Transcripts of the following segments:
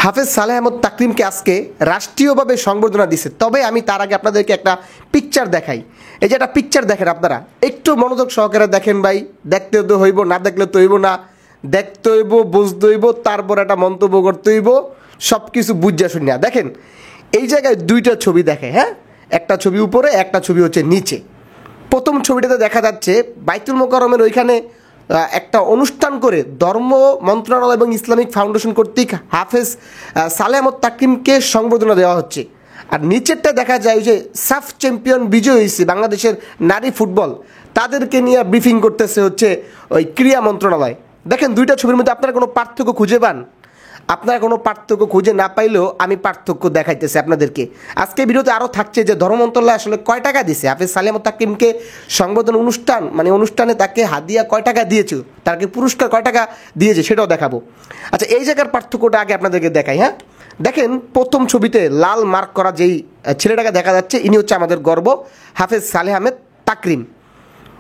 হাফেজ সালেহ আহমদ তাকরিমকে আজকে রাষ্ট্রীয়ভাবে সংবর্ধনা দিছে। তবে আমি তার আগে আপনাদেরকে একটা পিকচার দেখাই। এই যে একটা পিকচার দেখেন, আপনারা একটু মনোযোগ সহকারে দেখেন ভাই। দেখতে তো হইব, না দেখলে তো হইব না। দেখতে হইব, বুঝতে হইব, তারপর একটা মন্তব্য করতে হইব, সব কিছু বুঝা শুনিয়া। দেখেন এই জায়গায় দুইটা ছবি দেখে, হ্যাঁ, একটা ছবি উপরে, একটা ছবি হচ্ছে নিচে। প্রথম ছবিটাতে দেখা যাচ্ছে বাইতুল মোকাররমের ওইখানে একটা অনুষ্ঠান করে ধর্ম মন্ত্রণালয় এবং ইসলামিক ফাউন্ডেশন কর্তৃক হাফেজ সালেহ আহমদ তাকরিমকে সংবর্ধনা দেওয়া হচ্ছে। আর নিচেরটা দেখা যায় যে সাফ চ্যাম্পিয়ন বিজয় হয়েছে বাংলাদেশের নারী ফুটবল, তাদেরকে নিয়ে ব্রিফিং করতেছে হচ্ছে ওই ক্রীড়া মন্ত্রণালয়। দেখেন দুইটা ছবির মধ্যে আপনারা কোনো পার্থক্য খুঁজে পান? আপনারা কোনো পার্থক্য খুঁজে না পাইলেও আমি পার্থক্য দেখাইতেছি আপনাদেরকে। আজকে ভিডিওতে আরও থাকছে যে ধর্ম মন্ত্রণালয় আসলে কয় টাকা দিয়েছে হাফেজ সালেহ আহমদ তাকরিমকে সংবর্ধনা অনুষ্ঠানে তাকে হাদিয়া কয় টাকা দিয়েছে, তাকে পুরস্কার কয় টাকা দিয়েছে সেটাও দেখাবো। আচ্ছা, এই জায়গার পার্থক্যটা আগে আপনাদেরকে দেখাই। হ্যাঁ, দেখেন প্রথম ছবিতে লাল মার্ক করা যেই ছেলেটাকে দেখা যাচ্ছে, ইনি হচ্ছে আমাদের গর্ব হাফেজ সালেহ আহমদ তাকরিম।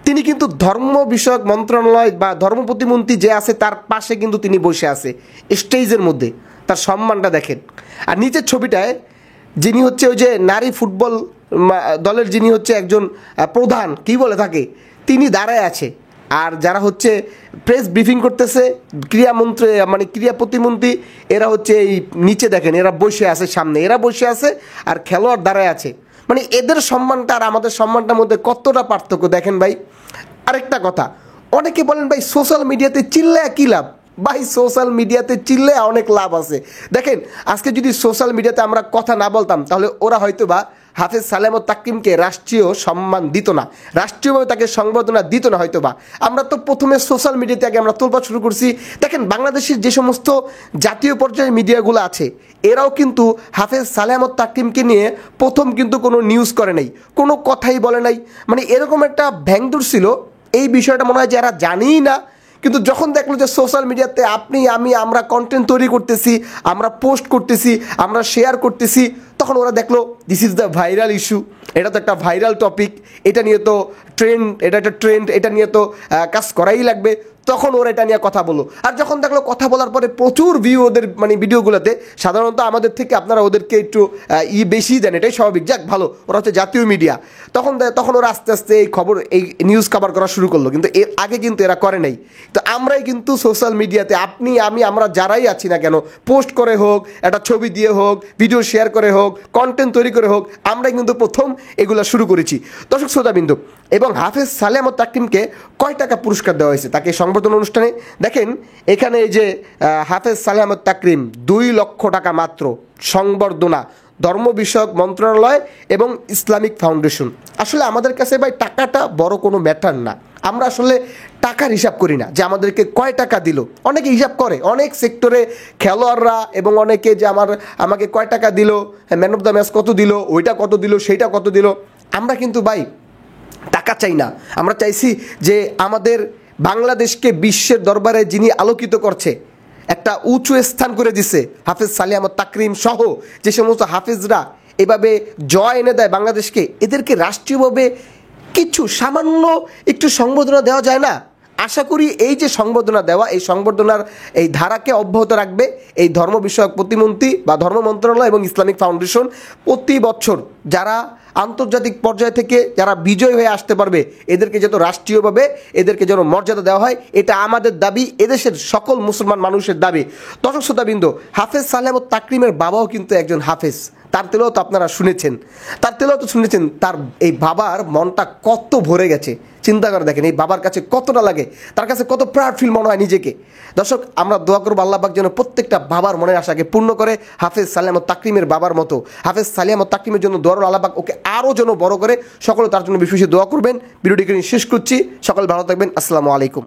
তিনি কিন্তু ধর্ম বিষয়ক মন্ত্রণালয় বা ধর্ম প্রতিমন্ত্রী যে আছে তার পাশে কিন্তু তিনি বসে আছে স্টেজের মধ্যে, তার সম্মানটা দেখেন। আর নিচের ছবিটায় যিনি হচ্ছে ওই যে নারী ফুটবল দলের যিনি হচ্ছে একজন প্রধান কি বলে থাকে, তিনি দাঁড়ায় আছে। আর যারা হচ্ছে প্রেস ব্রিফিং করতেছে ক্রীড়ামন্ত্রী ক্রীড়া প্রতিমন্ত্রী, এরা হচ্ছে এই নিচে দেখেন, এরা বসে আছে, সামনে এরা বসে আছে আর খেলোয়াড় দাঁড়ায় আছে। এদের সম্মানটা আর আমাদের সম্মানটার মধ্যে কতটা পার্থক্য দেখেন ভাই। আরেকটা কথা, অনেকে বলেন ভাই সোশ্যাল মিডিয়াতে চিল্লায় কী লাভ? ভাই সোশ্যাল মিডিয়াতে চিল্লে অনেক লাভ আছে। দেখেন আজকে যদি সোশ্যাল মিডিয়াতে আমরা কথা না বলতাম তাহলে ওরা হয়তো বা হাফেজ সালেহ আহমদ তাকরিমকে রাষ্ট্রীয় সম্মান দিত না, রাষ্ট্রীয়ভাবে তাকে সংবর্ধনা দিত না হয়তো বা। আমরা তো প্রথমে সোশ্যাল মিডিয়াতে আগে আমরা তোলপাড় শুরু করছি। দেখেন বাংলাদেশের যে সমস্ত জাতীয় পর্যায়ের মিডিয়াগুলো আছে এরাও কিন্তু হাফেজ সালেহ আহমদ তাকরিমকে নিয়ে প্রথম কিন্তু কোনো নিউজ করে নাই, কোনো কথাই বলে নাই। এরকম একটা ভ্যাংদুর ছিল, এই বিষয়টা মনে হয় যে এরা জানিই না। কিন্তু যখন দেখলো যে সোশ্যাল মিডিয়াতে আপনি আমি আমরা কন্টেন্ট তৈরি করতেছি, আমরা পোস্ট করতেছি, আমরা শেয়ার করতেছি, তখন ওরা দেখলো this is the viral issue, এটা তো একটা ভাইরাল টপিক, এটা নিয়ে তো ট্রেন্ড, এটা একটা ট্রেন্ড, এটা নিয়ে তো কাজ করাই লাগবে, তখন ওরা এটা নিয়ে কথা বলো। আর যখন দেখলো কথা বলার পরে প্রচুর ভিউ ওদের ভিডিওগুলোতে, সাধারণত আমাদের থেকে আপনারা ওদেরকে একটু বেশি দেন, এটাই স্বাভাবিক, যাক ভালো, ওরা হচ্ছে জাতীয় মিডিয়া, তখন ওরা আস্তে আস্তে এই খবর এই নিউজ কভার করা শুরু করলো। কিন্তু এর আগে কিন্তু এরা করে নাই। তো আমরাই কিন্তু সোশ্যাল মিডিয়াতে আপনি আমি আমরা যারাই আছি না কেন, পোস্ট করে হোক, একটা ছবি দিয়ে হোক, ভিডিও শেয়ার করে হোক, কন্টেন্ট তৈরি করে হোক, আমরাই কিন্তু প্রথম এগুলো শুরু করেছি। দর্শক শ্রোতাবৃন্দ, এবং হাফেজ সালেহ আহমদ তাকরিমকে কয় টাকা পুরস্কার দেওয়া হয়েছে তাকে সংবর্ধনা অনুষ্ঠানে? দেখেন এখানে এই যে হাফেজ সালেহ আহমদ তাকরিম 2 লক্ষ টাকা মাত্র সংবর্ধনা, ধর্ম বিষয়ক মন্ত্রণালয় এবং ইসলামিক ফাউন্ডেশন। আসলে আমাদের কাছে ভাই টাকাটা বড় কোনো ম্যাটার না, আমরা আসলে টাকার হিসাব করি না যে আমাদেরকে কয় টাকা দিল। অনেকে হিসাব করে, অনেক সেক্টরে খেলোয়াড়রা এবং অনেকে যে আমাকে কয় টাকা দিল, ম্যান অফ দ্য ম্যাচ কত দিল, ওইটা কত দিল, সেইটা কত দিল। আমরা কিন্তু ভাই টাকা চাই না, আমরা চাইছি যে আমাদের বাংলাদেশকে বিশ্বের দরবারে যিনি আলোকিত করছে, একটা উঁচু স্থান করে দিছে হাফেজ সালেহ আহমদ তাকরিম সহ যে সমস্ত হাফেজরা এভাবে জয় এনে দেয় বাংলাদেশকে, এদেরকে রাষ্ট্রীয়ভাবে কিছু সামান্য একটু সংবর্ধনা দেওয়া যায় না? আশা করি এই যে সংবর্ধনা দেওয়া, এই সংবর্ধনার এই ধারাকে অব্যাহত রাখবে এই ধর্ম বিষয়ক প্রতিমন্ত্রী বা ধর্ম মন্ত্রণালয় এবং ইসলামিক ফাউন্ডেশন। প্রতি বছর যারা আন্তর্জাতিক পর্যায় থেকে যারা বিজয় হয়ে আসতে পারবে এদেরকে যত রাষ্ট্রীয়ভাবে এদেরকে যেন মর্যাদা দেওয়া হয়, এটা আমাদের দাবি, এদেশের সকল মুসলমান মানুষের দাবি। দর্শক শ্রোতাবৃন্দ, হাফেজ সালেহ আহমদ তাকরিমের বাবাও কিন্তু একজন হাফেজ, তার তেলাওয়াত আপনারা শুনেছেন, তার এই বাবার মনটা কত ভরে গেছে চিন্তা করে দেখেন, এই বাবার কাছে কতটা লাগে, তার কাছে কত প্রাউড ফিল মনে হয় নিজেকে। দর্শক আমরা দোয়া করবো আল্লাহ পাক যেন প্রত্যেকটা বাবার মনের আশাকে পূর্ণ করে, হাফেজ সালেহ আহমদ তাকরিমের বাবার মতো হাফেজ সালেহ আহমদ তাকরিমের জন্য দোয়া আল্লাহ পাক ওকে আরও যেন বড় করে, সকলে তার জন্য বেশি বেশি দোয়া করবেন। ভিডিওটিকে শেষ করছি, সকলে ভালো থাকবেন, আসসালামু আলাইকুম।